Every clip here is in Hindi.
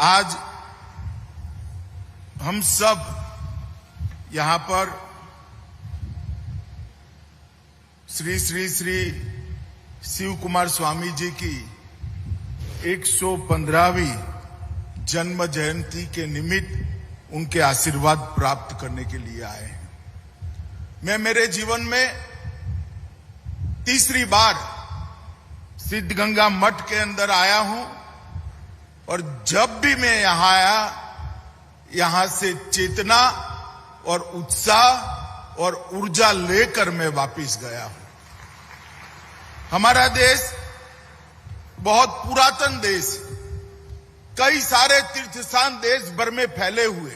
आज हम सब यहां पर श्री श्री श्री शिव कुमार स्वामी जी की 115वीं जन्म जयंती के निमित्त उनके आशीर्वाद प्राप्त करने के लिए आए हैं। मैं मेरे जीवन में तीसरी बार सिद्धगंगा मठ के अंदर आया हूं और जब भी मैं यहां आया, यहां से चेतना और उत्साह और ऊर्जा लेकर मैं वापस गया हूं। हमारा देश बहुत पुरातन देश, कई सारे तीर्थ स्थान देश भर में फैले हुए,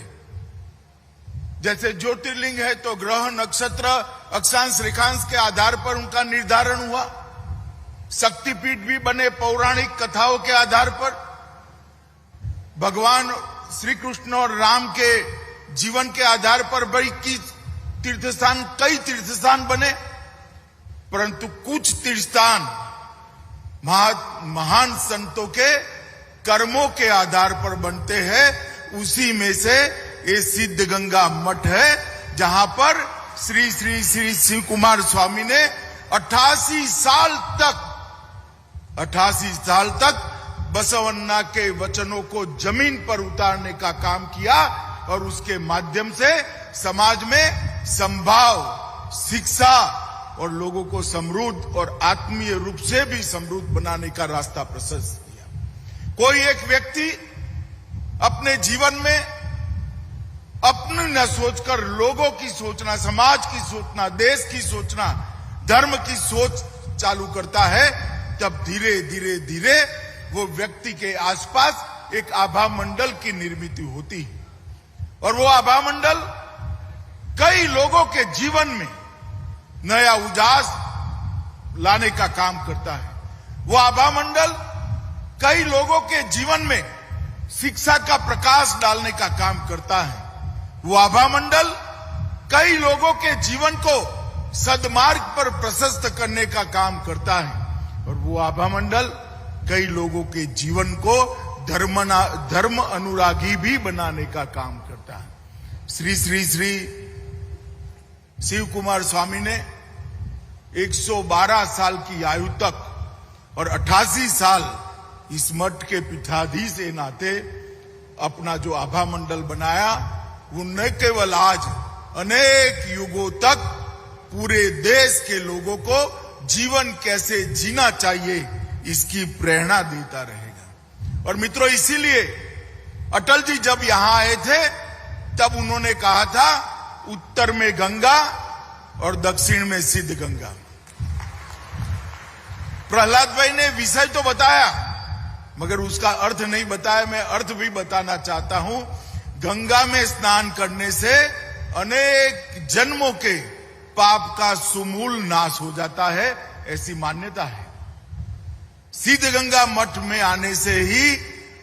जैसे ज्योतिर्लिंग है तो ग्रह नक्षत्र अक्षांश रेखांश के आधार पर उनका निर्धारण हुआ, शक्तिपीठ भी बने पौराणिक कथाओं के आधार पर, भगवान श्री कृष्ण और राम के जीवन के आधार पर बड़ी कई तीर्थस्थान बने, परंतु कुछ तीर्थस्थान महान संतों के कर्मों के आधार पर बनते हैं। उसी में से ये सिद्धगंगा मठ है, जहां पर श्री श्री श्री शिव कुमार स्वामी ने 88 साल तक बसवन्ना के वचनों को जमीन पर उतारने का काम किया और उसके माध्यम से समाज में संभाव, शिक्षा और लोगों को समृद्ध और आत्मीय रूप से भी समृद्ध बनाने का रास्ता प्रशस्त किया। कोई एक व्यक्ति अपने जीवन में अपनी न सोचकर लोगों की सोचना, समाज की सोचना, देश की सोचना, धर्म की सोच चालू करता है, तब धीरे धीरे धीरे वो व्यक्ति के आसपास एक आभा मंडल की निर्मित होती है और वो आभा मंडल कई लोगों के जीवन में नया उजास लाने का काम करता है। वो आभा मंडल कई लोगों के जीवन में शिक्षा का प्रकाश डालने का काम करता है। वो आभा मंडल कई लोगों के जीवन को सद्मार्ग पर प्रशस्त करने का काम करता है और वो आभा मंडल कई लोगों के जीवन को धर्म अनुरागी भी बनाने का काम करता है। श्री श्री श्री शिव कुमार स्वामी ने 112 साल की आयु तक और 88 साल इस मठ के पीठाधीश के नाते अपना जो आभा मंडल बनाया, वो न केवल आज अनेक युगों तक पूरे देश के लोगों को जीवन कैसे जीना चाहिए इसकी प्रेरणा देता रहेगा। और मित्रों, इसीलिए अटल जी जब यहां आए थे तब उन्होंने कहा था, उत्तर में गंगा और दक्षिण में सिद्धगंगा। प्रहलाद भाई ने विषय तो बताया मगर उसका अर्थ नहीं बताया। मैं अर्थ भी बताना चाहता हूं। गंगा में स्नान करने से अनेक जन्मों के पाप का सुमूल नाश हो जाता है, ऐसी मान्यता है। सिद्धगंगा मठ में आने से ही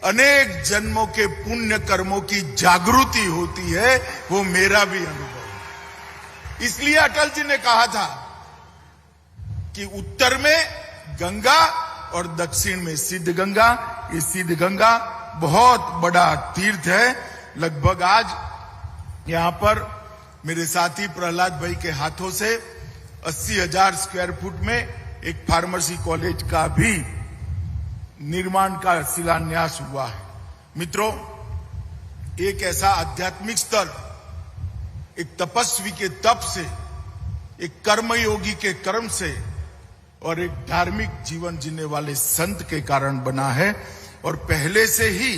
अनेक जन्मों के पुण्य कर्मों की जागृति होती है, वो मेरा भी अनुभव है। इसलिए अटल जी ने कहा था कि उत्तर में गंगा और दक्षिण में सिद्धगंगा। ये सिद्धगंगा बहुत बड़ा तीर्थ है। लगभग आज यहां पर मेरे साथी प्रहलाद भाई के हाथों से 80,000 स्क्वायर फुट में एक फार्मेसी कॉलेज का भी निर्माण का शिलान्यास हुआ है। मित्रों, एक ऐसा आध्यात्मिक स्तर एक तपस्वी के तप से, एक कर्मयोगी के कर्म से और एक धार्मिक जीवन जीने वाले संत के कारण बना है और पहले से ही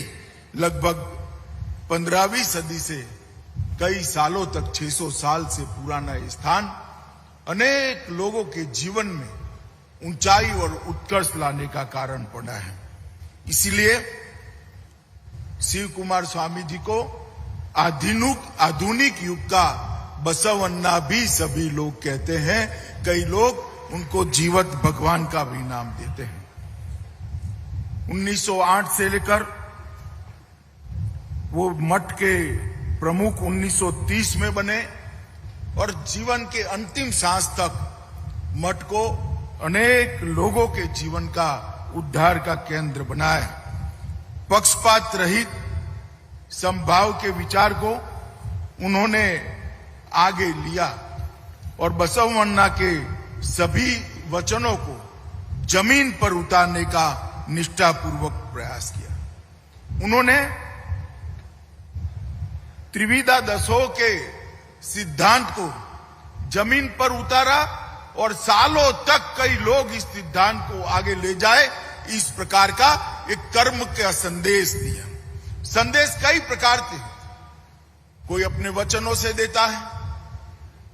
लगभग 15वीं सदी से कई सालों तक 600 साल से पुराना स्थान अनेक लोगों के जीवन में ऊंचाई और उत्कर्ष लाने का कारण बना है। इसीलिए शिव कुमार स्वामी जी को आधुनिक युग का बसवन्ना भी सभी लोग कहते हैं। कई लोग उनको जीवत भगवान का भी नाम देते हैं। 1908 से लेकर वो मठ के प्रमुख 1930 में बने और जीवन के अंतिम सांस तक मठ को अनेक लोगों के जीवन का उद्धार का केंद्र बनाया। पक्षपात रहित समभाव के विचार को उन्होंने आगे लिया और बसवण्णा के सभी वचनों को जमीन पर उतारने का निष्ठापूर्वक प्रयास किया। उन्होंने त्रिविधा दसों के सिद्धांत को जमीन पर उतारा और सालों तक कई लोग इस सिद्धांत को आगे ले जाए, इस प्रकार का एक कर्म का संदेश दिया। संदेश कई प्रकार के, कोई अपने वचनों से देता है,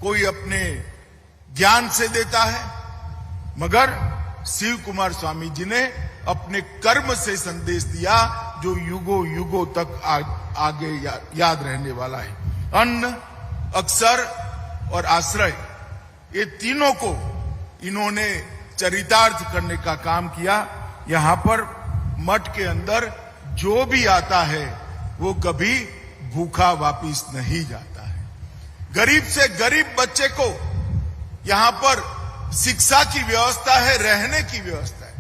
कोई अपने ज्ञान से देता है, मगर शिव कुमार स्वामी जी ने अपने कर्म से संदेश दिया जो युगों युगों तक आगे याद रहने वाला है। अन्न, अक्षर और आश्रय, ये तीनों को इन्होंने चरितार्थ करने का काम किया। यहां पर मठ के अंदर जो भी आता है वो कभी भूखा वापिस नहीं जाता है। गरीब से गरीब बच्चे को यहां पर शिक्षा की व्यवस्था है, रहने की व्यवस्था है।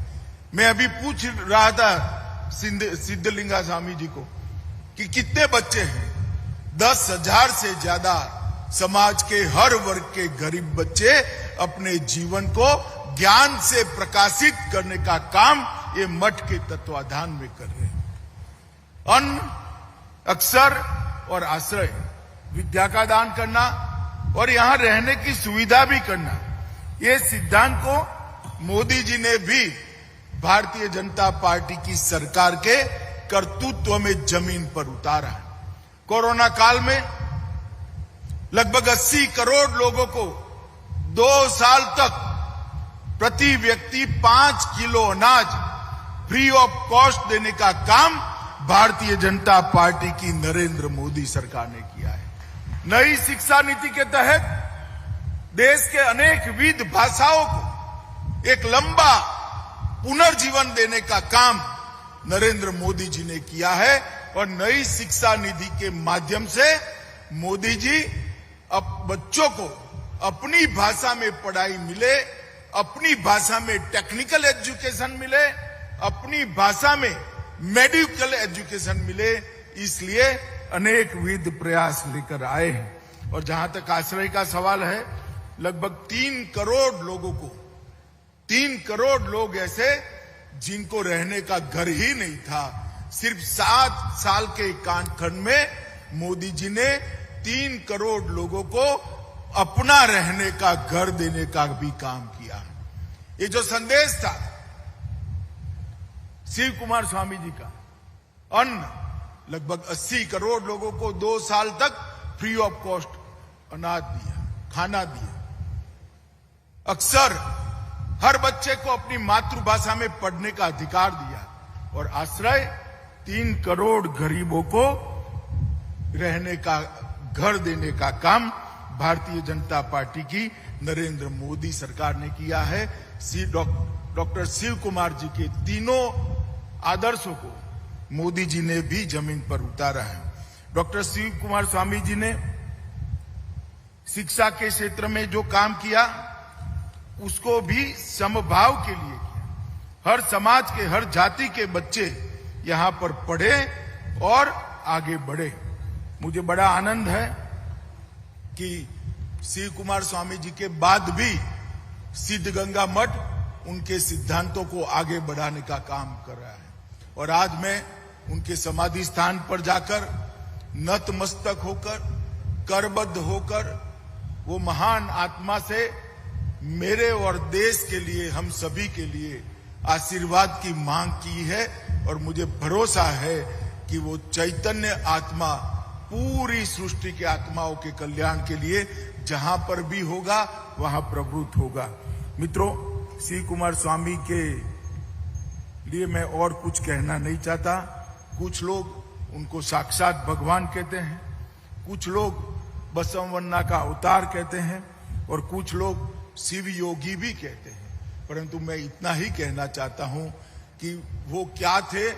मैं अभी पूछ रहा था सिद्धलिंगा स्वामी जी को कि कितने बच्चे हैं। 10,000 से ज्यादा समाज के हर वर्ग के गरीब बच्चे अपने जीवन को ज्ञान से प्रकाशित करने का काम ये मठ के तत्वाधान में कर रहे हैं। अन्न, अक्षर और आश्रय, विद्या का दान करना और यहां रहने की सुविधा भी करना, ये सिद्धांत को मोदी जी ने भी भारतीय जनता पार्टी की सरकार के कर्तृत्व में जमीन पर उतारा है। कोरोना काल में लगभग 80 करोड़ लोगों को 2 साल तक प्रति व्यक्ति 5 किलो अनाज फ्री ऑफ कॉस्ट देने का काम भारतीय जनता पार्टी की नरेंद्र मोदी सरकार ने किया है। नई शिक्षा नीति के तहत देश के अनेक विविध भाषाओं को एक लंबा पुनर्जीवन देने का काम नरेंद्र मोदी जी ने किया है और नई शिक्षा नीति के माध्यम से मोदी जी अब बच्चों को अपनी भाषा में पढ़ाई मिले, अपनी भाषा में टेक्निकल एजुकेशन मिले, अपनी भाषा में मेडिकल एजुकेशन मिले, इसलिए अनेक विविध प्रयास लेकर आए हैं। और जहां तक आश्रय का सवाल है, लगभग 3 करोड़ लोगों को, 3 करोड़ लोग ऐसे जिनको रहने का घर ही नहीं था, सिर्फ 7 साल के कालखंड में मोदी जी ने 3 करोड़ लोगों को अपना रहने का घर देने का भी काम किया। ये जो संदेश था शिव कुमार स्वामी जी का, अन्न, लगभग 80 करोड़ लोगों को 2 साल तक फ्री ऑफ कॉस्ट अनाज दिया, खाना दिया। अक्षर, हर बच्चे को अपनी मातृभाषा में पढ़ने का अधिकार दिया। और आश्रय, 3 करोड़ गरीबों को रहने का घर देने का काम भारतीय जनता पार्टी की नरेंद्र मोदी सरकार ने किया है। डॉक्टर शिव कुमार जी के तीनों आदर्शों को मोदी जी ने भी जमीन पर उतारा है। डॉक्टर शिव कुमार स्वामी जी ने शिक्षा के क्षेत्र में जो काम किया उसको भी समभाव के लिए किया। हर समाज के, हर जाति के बच्चे यहां पर पढ़े और आगे बढ़े। मुझे बड़ा आनंद है कि शिव कुमार स्वामी जी के बाद भी सिद्धगंगा मठ उनके सिद्धांतों को आगे बढ़ाने का काम कर रहा है। और आज मैं उनके समाधि स्थान पर जाकर नतमस्तक होकर, करबद्ध होकर, वो महान आत्मा से मेरे और देश के लिए, हम सभी के लिए आशीर्वाद की मांग की है। और मुझे भरोसा है कि वो चैतन्य आत्मा पूरी सृष्टि के आत्माओं के कल्याण के लिए जहां पर भी होगा वहां प्रवृत्त होगा। मित्रों, शिव कुमार स्वामी के लिए मैं और कुछ कहना नहीं चाहता। कुछ लोग उनको साक्षात भगवान कहते हैं, कुछ लोग बसवण्णा का अवतार कहते हैं और कुछ लोग शिव योगी भी कहते हैं। परंतु मैं इतना ही कहना चाहता हूं कि वो क्या थे,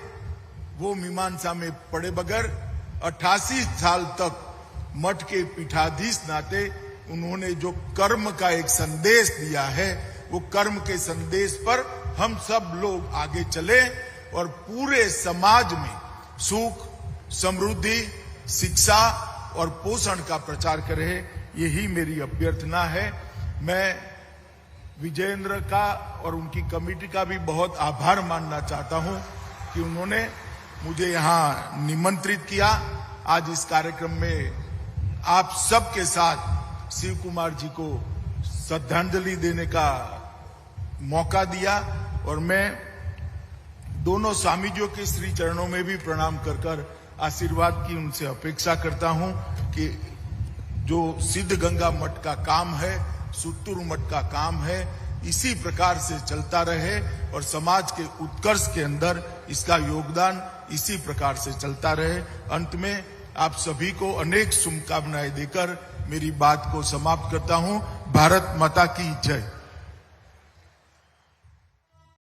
वो मीमांसा में पड़े बगैर 88 साल तक मठ के पीठाधीश नाते उन्होंने जो कर्म का एक संदेश दिया है, वो कर्म के संदेश पर हम सब लोग आगे चले और पूरे समाज में सुख, समृद्धि, शिक्षा और पोषण का प्रचार करें, यही मेरी अभ्यर्थना है। मैं विजयेंद्र का और उनकी कमेटी का भी बहुत आभार मानना चाहता हूं कि उन्होंने मुझे यहां निमंत्रित किया। आज इस कार्यक्रम में आप सबके साथ शिव कुमार जी को श्रद्धांजलि देने का मौका दिया और मैं दोनों स्वामीजियों के श्री चरणों में भी प्रणाम कर आशीर्वाद की उनसे अपेक्षा करता हूं कि जो सिद्ध गंगा मठ का काम है, सुत्तूर मठ का काम है, इसी प्रकार से चलता रहे और समाज के उत्कर्ष के अंदर इसका योगदान इसी प्रकार से चलता रहे। अंत में आप सभी को अनेक शुभकामनाएं देकर मेरी बात को समाप्त करता हूं। भारत माता की जय।